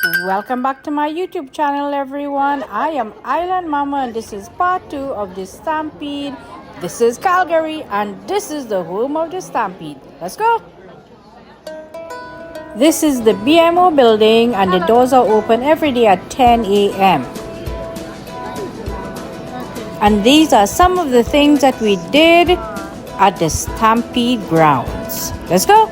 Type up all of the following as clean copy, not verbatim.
Welcome back to my YouTube channel, everyone. I am Island Mama, and this is part 2 of the Stampede. This is Calgary, and this is the home of the Stampede. Let's go. This is the BMO building, and the doors are open every day at 10 a.m. And these are some of the things that we did at the Stampede grounds. Let's go.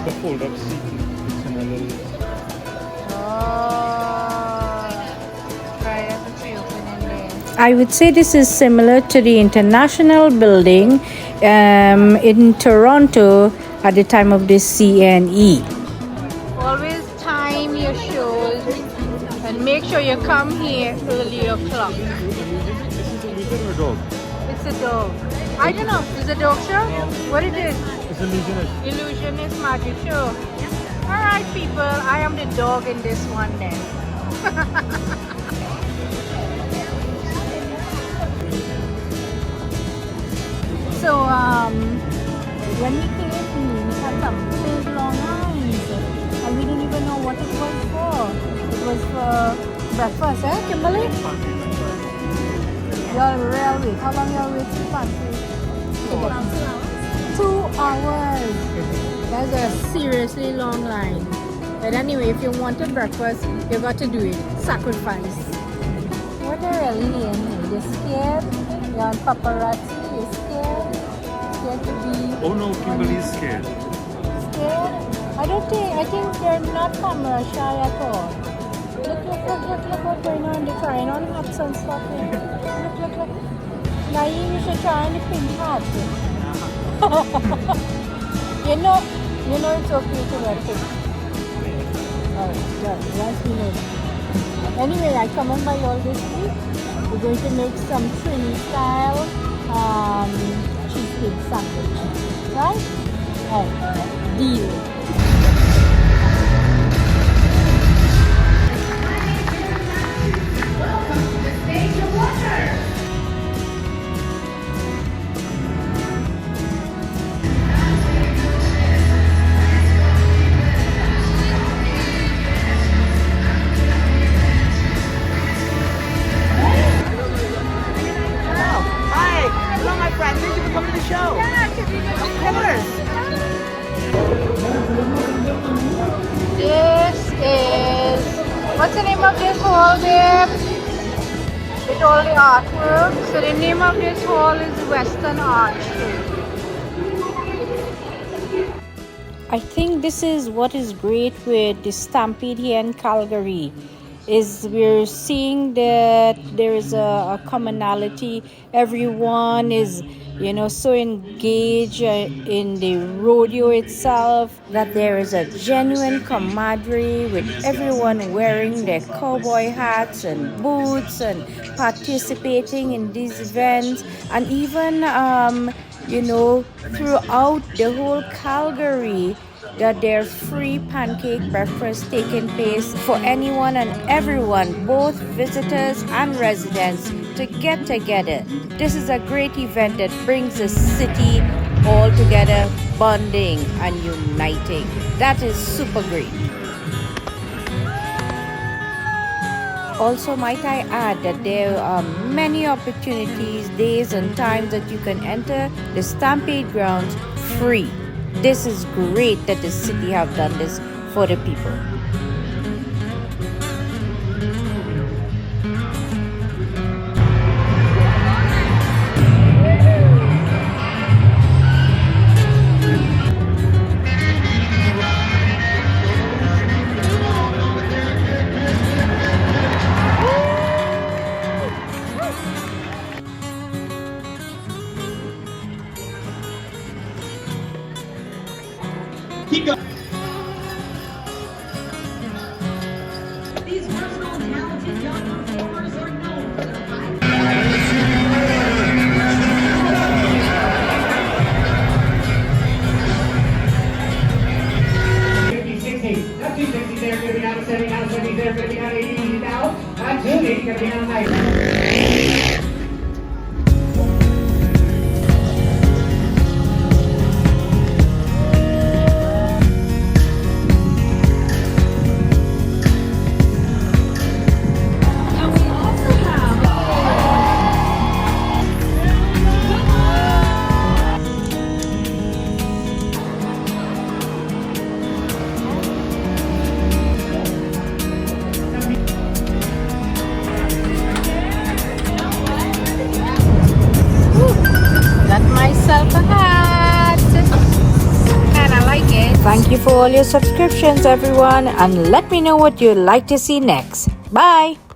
The fold-up seat. It's in a little... I would say this is similar to the International Building in Toronto at the time of this CNE. Always time your shows and make sure you come here early o'clock. Is it a dog? It's a dog. I don't know. Is it a dog show? What it is? It's illusionist. Illusionist magic show. Alright people, I am the dog in this one then. So when we came, we had some big long lines and we didn't even know what it was for. It was for breakfast, eh Kimberly? Y'all real wait. How long y'all wait to pancake? 2 hours. That's a seriously long line. But anyway, if you wanted breakfast, you got to do it. Sacrifice. What are really in here? They're scared. You're on paparazzi. You're scared. Scared to be... Oh no, Kimberly's scared. Scared? I think they're not camera shy at all. Look what's going on. They're trying on hats and stuff here. Look. Naeem, you should try on the pink hat. You know it's okay to wear pink. Yes, we know. Anyway, I come on by all this week. We're going to make some Trini style cheesecake sandwich. Right? Deal. This is, what's the name of this hall there? With all the artwork. So the name of this hall is Western Art Street. I think this is what is great with the Stampede here in Calgary, is we're seeing that there is a commonality. Everyone is so engaged in the rodeo itself, that there is a genuine camaraderie with everyone wearing their cowboy hats and boots and participating in these events. And even throughout the whole Calgary, that there's free pancake breakfast taking place for anyone and everyone, both visitors and residents, to get together. This is a great event that brings the city all together, bonding and uniting. That is super great. Also, might I add that there are many opportunities, days and times that you can enter the Stampede grounds free. This is great that the city have done this for the people. Keep going. These versatile and talented young performers are known for their high. 50-60. That's 260 there, going to be down to 70, now 70 there, going to be down to 80 now. That's 2 going to be down to 90. myself a hat. Kinda like it. Thank you for all your subscriptions, everyone, and let me know what you'd like to see next. Bye!